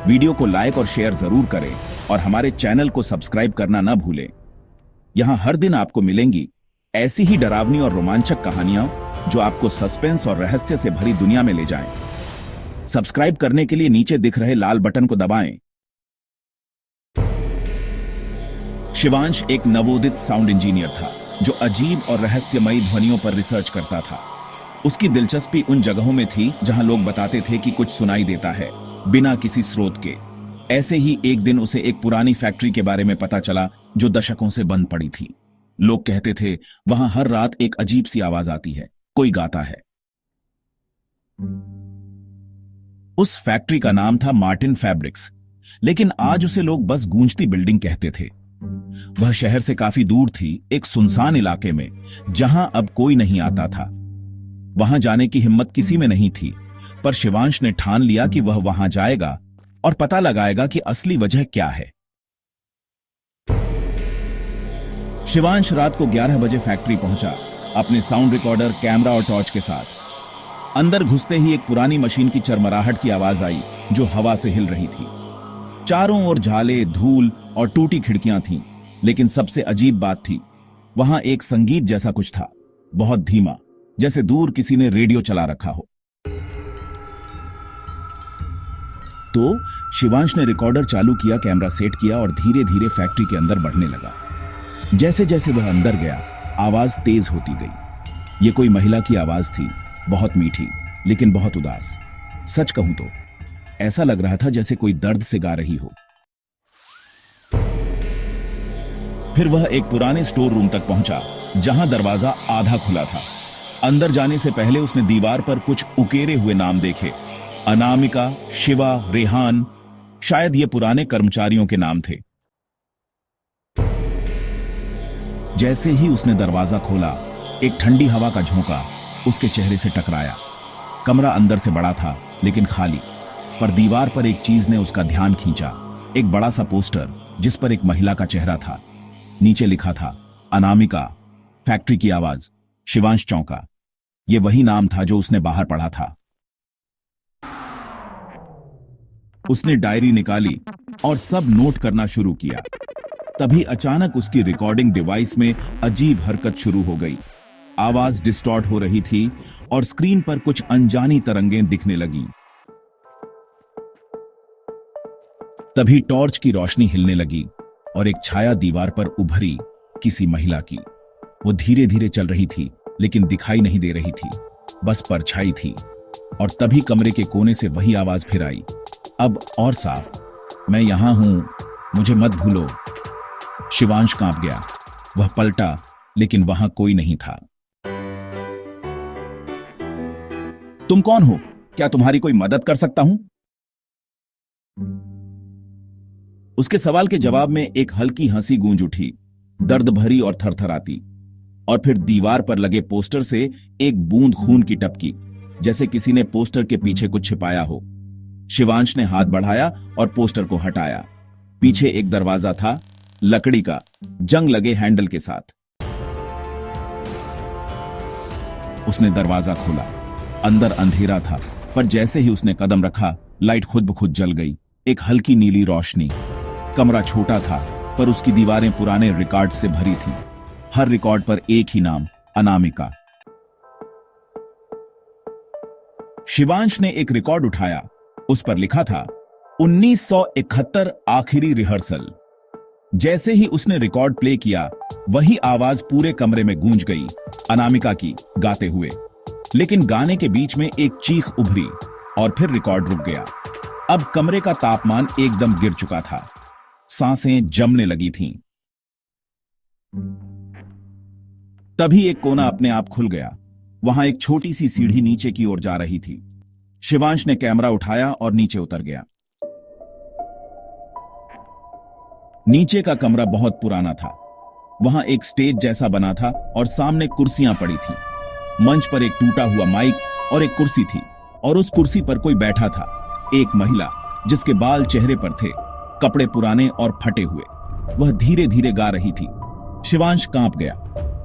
Video को like और share जरूर करें और हमारे चैनल को सब्सक्राइब करना न भूलें। यहाँ हर दिन आपको मिलेंगी ऐसी ही डरावनी और रोमांचक कहानियां जो आपको सस्पेंस और रहस्य से भरी दुनिया में ले जाएं। सब्सक्राइब करने के लिए नीचे दिख रहे लाल बटन को दबाएं। शिवांश एक नवोदित साउंड इंजीनियर था जो अजीब और रहस्यमयी ध्वनियों पर रिसर्च करता था। उसकी दिलचस्पी उन जगहों में थी जहां लोग बताते थे कि कुछ सुनाई देता है बिना किसी स्रोत के। ऐसे ही एक दिन उसे एक पुरानी फैक्ट्री के बारे में पता चला जो दशकों से बंद पड़ी थी। लोग कहते थे वहां हर रात एक अजीब सी आवाज आती है, कोई गाता है। उस फैक्ट्री का नाम था मार्टिन फैब्रिक्स, लेकिन आज उसे लोग बस गूंजती बिल्डिंग कहते थे। वह शहर से काफी दूर थी, एक सुनसान इलाके में जहां अब कोई नहीं आता था। वहां जाने की हिम्मत किसी में नहीं थी, पर शिवांश ने ठान लिया कि वह वहां जाएगा और पता लगाएगा कि असली वजह क्या है। शिवांश रात को 11 बजे फैक्ट्री पहुंचा, अपने साउंड रिकॉर्डर, कैमरा और टॉर्च के साथ। अंदर घुसते ही एक पुरानी मशीन की चरमराहट की आवाज आई जो हवा से हिल रही थी। चारों ओर झाले, धूल और टूटी खिड़कियां थीं, लेकिन सबसे अजीब बात थी, वहां एक संगीत जैसा कुछ था, बहुत धीमा, जैसे दूर किसी ने रेडियो चला रखा हो। तो शिवांश ने रिकॉर्डर चालू किया, कैमरा सेट किया और धीरे धीरे फैक्ट्री के अंदर बढ़ने लगा। जैसे जैसे वह अंदर गया, आवाज तेज होती गई। यह कोई महिला की आवाज थी, बहुत मीठी लेकिन बहुत उदास। सच कहूं तो ऐसा लग रहा था जैसे कोई दर्द से गा रही हो। फिर वह एक पुराने स्टोर रूम तक पहुंचा जहां दरवाजा आधा खुला था। अंदर जाने से पहले उसने दीवार पर कुछ उकेरे हुए नाम देखे। अनामिका, शिवा, रेहान, शायद ये पुराने कर्मचारियों के नाम थे। जैसे ही उसने दरवाजा खोला, एक ठंडी हवा का झोंका उसके चेहरे से टकराया। कमरा अंदर से बड़ा था लेकिन खाली, पर दीवार पर एक चीज ने उसका ध्यान खींचा। एक बड़ा सा पोस्टर जिस पर एक महिला का चेहरा था। नीचे लिखा था अनामिका, फैक्ट्री की आवाज। शिवांश चौंका। यह वही नाम था जो उसने बाहर पढ़ा था। उसने डायरी निकाली और सब नोट करना शुरू किया। तभी अचानक उसकी रिकॉर्डिंग डिवाइस में अजीब हरकत शुरू हो गई। आवाज डिस्टॉर्ट हो रही थी और स्क्रीन पर कुछ अनजानी तरंगें दिखने लगीं। तभी टॉर्च की रोशनी हिलने लगी और एक छाया दीवार पर उभरी, किसी महिला की। वो धीरे धीरे चल रही थी लेकिन दिखाई नहीं दे रही थी, बस परछाई थी। और तभी कमरे के कोने से वही आवाज फिर आई, अब और साफ, मैं यहां हूं, मुझे मत भूलो। शिवांश कांप गया। वह पलटा लेकिन वहां कोई नहीं था। तुम कौन हो? क्या तुम्हारी कोई मदद कर सकता हूं? उसके सवाल के जवाब में एक हल्की हंसी गूंज उठी, दर्द भरी और थरथराती। और फिर दीवार पर लगे पोस्टर से एक बूंद खून की टपकी, जैसे किसी ने पोस्टर के पीछे कुछ छिपाया हो। शिवांश ने हाथ बढ़ाया और पोस्टर को हटाया। पीछे एक दरवाजा था, लकड़ी का, जंग लगे हैंडल के साथ। उसने दरवाजा खोला। अंदर अंधेरा था, पर जैसे ही उसने कदम रखा, लाइट खुद ब खुद जल गई। एक हल्की नीली रोशनी। कमरा छोटा था, पर उसकी दीवारें पुराने रिकॉर्ड से भरी थीं। हर रिकॉर्ड पर एक ही नाम, अनामिका। शिवांश ने एक रिकॉर्ड उठाया। उस पर लिखा था 1971 आखिरी रिहर्सल। जैसे ही उसने रिकॉर्ड प्ले किया, वही आवाज पूरे कमरे में गूंज गई, अनामिका की, गाते हुए। लेकिन गाने के बीच में एक चीख उभरी और फिर रिकॉर्ड रुक गया। अब कमरे का तापमान एकदम गिर चुका था, सांसें जमने लगी थीं। तभी एक कोना अपने आप खुल गया। वहां एक छोटी सी सीढ़ी नीचे की ओर जा रही थी। शिवांश ने कैमरा उठाया और नीचे उतर गया। नीचे का कमरा बहुत पुराना था। वहां एक स्टेज जैसा बना था और सामने कुर्सियां पड़ी थीं। मंच पर एक टूटा हुआ माइक और एक कुर्सी थी, और उस कुर्सी पर कोई बैठा था, एक महिला जिसके बाल चेहरे पर थे, कपड़े पुराने और फटे हुए। वह धीरे धीरे गा रही थी। शिवांश कांप गया।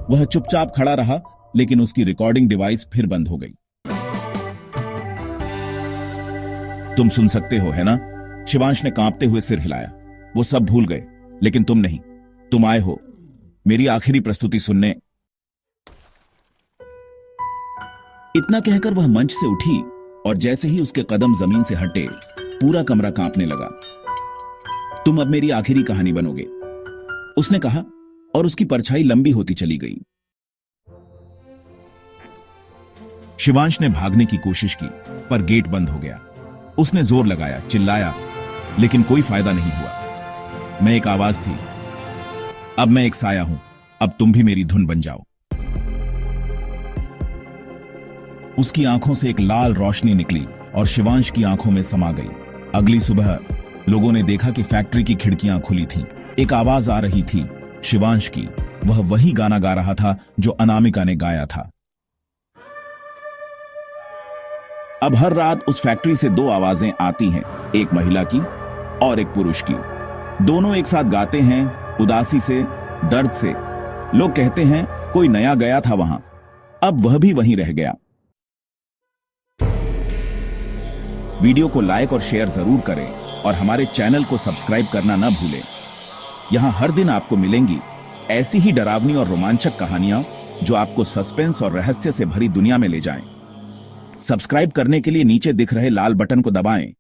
वह चुपचाप खड़ा रहा, लेकिन उसकी रिकॉर्डिंग डिवाइस फिर बंद हो गई। तुम सुन सकते हो, है ना? शिवांश ने कांपते हुए सिर हिलाया। वो सब भूल गए, लेकिन तुम नहीं। तुम आए हो मेरी आखिरी प्रस्तुति सुनने। इतना कहकर वह मंच से उठी और जैसे ही उसके कदम जमीन से हटे, पूरा कमरा कांपने लगा। तुम अब मेरी आखिरी कहानी बनोगे, उसने कहा, और उसकी परछाई लंबी होती चली गई। शिवांश ने भागने की कोशिश की, पर गेट बंद हो गया। उसने जोर लगाया, चिल्लाया, लेकिन कोई फायदा नहीं हुआ। मैं एक आवाज थी, अब मैं एक साया हूं, अब तुम भी मेरी धुन बन जाओ। उसकी आंखों से एक लाल रोशनी निकली और शिवांश की आंखों में समा गई। अगली सुबह लोगों ने देखा कि फैक्ट्री की खिड़कियां खुली थीं। एक आवाज आ रही थी, शिवांश की। वह वही गाना गा रहा था जो अनामिका ने गाया था। अब हर रात उस फैक्ट्री से दो आवाजें आती हैं, एक महिला की और एक पुरुष की। दोनों एक साथ गाते हैं, उदासी से, दर्द से। लोग कहते हैं कोई नया गया था वहां, अब वह भी वहीं रह गया। वीडियो को लाइक और शेयर जरूर करें और हमारे चैनल को सब्सक्राइब करना न भूलें। यहां हर दिन आपको मिलेंगी ऐसी ही डरावनी और रोमांचक कहानियां जो आपको सस्पेंस और रहस्य से भरी दुनिया में ले जाएं। सब्सक्राइब करने के लिए नीचे दिख रहे लाल बटन को दबाएं